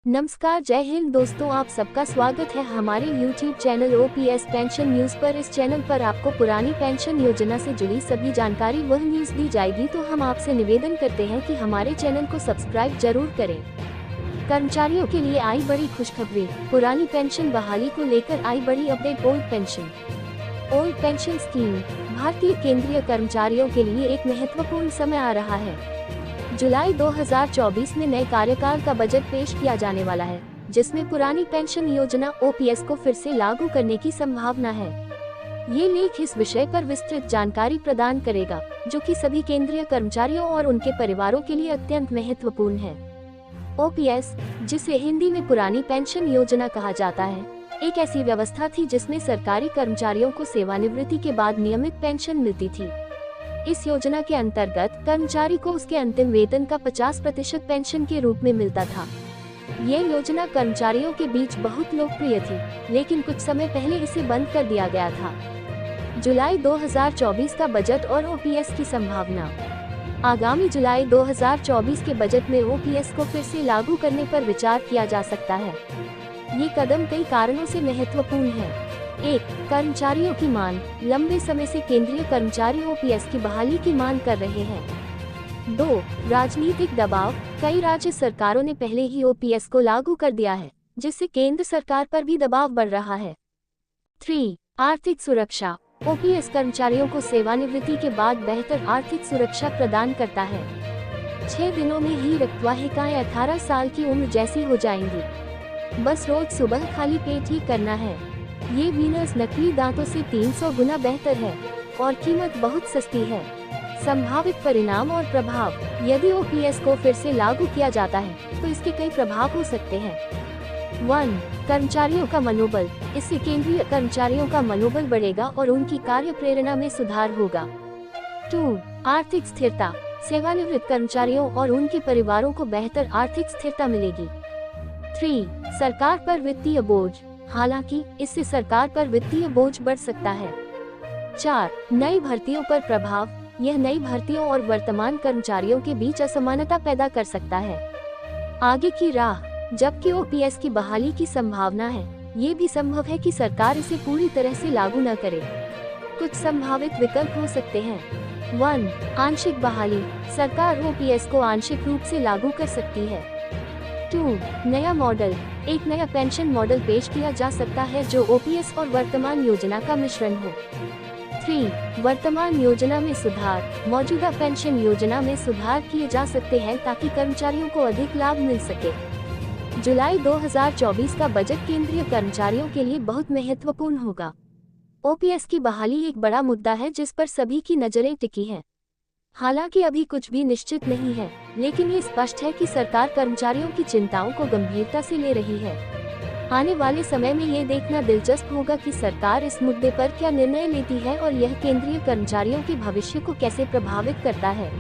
नमस्कार, जय हिंद दोस्तों, आप सबका स्वागत है हमारे YouTube channel OPS pension news पर। इस चैनल पर आपको पुरानी पेंशन योजना से जुड़ी सभी जानकारी वह न्यूज दी जाएगी, तो हम आपसे निवेदन करते हैं कि हमारे चैनल को सब्सक्राइब जरूर करें। कर्मचारियों के लिए आई बड़ी खुशखबरी, पुरानी पेंशन बहाली को लेकर आई बड़ी अपडेट। ओल्ड पेंशन स्कीम, भारतीय केंद्रीय कर्मचारियों के लिए एक महत्वपूर्ण समय आ रहा है। जुलाई 2024 में नए कार्यकाल का बजट पेश किया जाने वाला है, जिसमें पुरानी पेंशन योजना OPS को फिर से लागू करने की संभावना है। ये लेख इस विषय पर विस्तृत जानकारी प्रदान करेगा, जो कि सभी केंद्रीय कर्मचारियों और उनके परिवारों के लिए अत्यंत महत्वपूर्ण है। OPS, जिसे हिंदी में पुरानी पेंशन योजना कहा जाता है, एक ऐसी व्यवस्था थी जिसमें सरकारी कर्मचारियों को सेवानिवृत्ति के बाद नियमित पेंशन मिलती थी। इस योजना के अंतर्गत कर्मचारी को उसके अंतिम वेतन का 50% पेंशन के रूप में मिलता था। ये योजना कर्मचारियों के बीच बहुत लोकप्रिय थी, लेकिन कुछ समय पहले इसे बंद कर दिया गया था। जुलाई 2024 का बजट और OPS की संभावना। आगामी जुलाई 2024 के बजट में OPS को फिर से लागू करने पर विचार किया जा सकता है। ये कदम कई कारणों से महत्वपूर्ण है। 1. कर्मचारियों की मांग, लंबे समय से केंद्रीय कर्मचारी OPS की बहाली की मांग कर रहे हैं। 2. राजनीतिक दबाव, कई राज्य सरकारों ने पहले ही OPS को लागू कर दिया है, जिससे केंद्र सरकार पर भी दबाव बढ़ रहा है। 3. आर्थिक सुरक्षा, OPS कर्मचारियों को सेवानिवृत्ति के बाद बेहतर आर्थिक सुरक्षा प्रदान करता है। 6 दिनों में ही रक्तवाहिकाएं 18 साल की उम्र जैसी हो जाएंगी। बस रोज सुबह खाली पेट ही करना है। ये वीनस नकली दांतों से 300 गुना बेहतर है और कीमत बहुत सस्ती है। संभावित परिणाम और प्रभाव, यदि OPS को फिर से लागू किया जाता है तो इसके कई प्रभाव हो सकते हैं। 1. कर्मचारियों का मनोबल, इससे केंद्रीय कर्मचारियों का मनोबल बढ़ेगा और उनकी कार्य प्रेरणा में सुधार होगा। 2. आर्थिक स्थिरता, सेवानिवृत्त कर्मचारियों और उनके परिवारों को बेहतर आर्थिक स्थिरता मिलेगी। 3. सरकार पर वित्तीय बोझ, हालांकि इससे सरकार पर वित्तीय बोझ बढ़ सकता है। 4. नई भर्तियों पर प्रभाव, यह नई भर्तियों और वर्तमान कर्मचारियों के बीच असमानता पैदा कर सकता है। आगे की राह, जबकि OPS की बहाली की संभावना है, ये भी संभव है कि सरकार इसे पूरी तरह से लागू न करे। कुछ संभावित विकल्प हो सकते हैं। 1. आंशिक बहाली, सरकार OPS को आंशिक रूप से लागू कर सकती है। 2. नया मॉडल, एक नया पेंशन मॉडल पेश किया जा सकता है जो OPS और वर्तमान योजना का मिश्रण हो। 3. वर्तमान योजना में सुधार, मौजूदा पेंशन योजना में सुधार किए जा सकते हैं ताकि कर्मचारियों को अधिक लाभ मिल सके। जुलाई 2024 का बजट केंद्रीय कर्मचारियों के लिए बहुत महत्वपूर्ण होगा। OPS की बहाली एक बड़ा मुद्दा है जिस पर सभी की नजरें टिकी हैं। हालांकि अभी कुछ भी निश्चित नहीं है, लेकिन ये स्पष्ट है कि सरकार कर्मचारियों की चिंताओं को गंभीरता से ले रही है। आने वाले समय में ये देखना दिलचस्प होगा कि सरकार इस मुद्दे पर क्या निर्णय लेती है और यह केंद्रीय कर्मचारियों के भविष्य को कैसे प्रभावित करता है।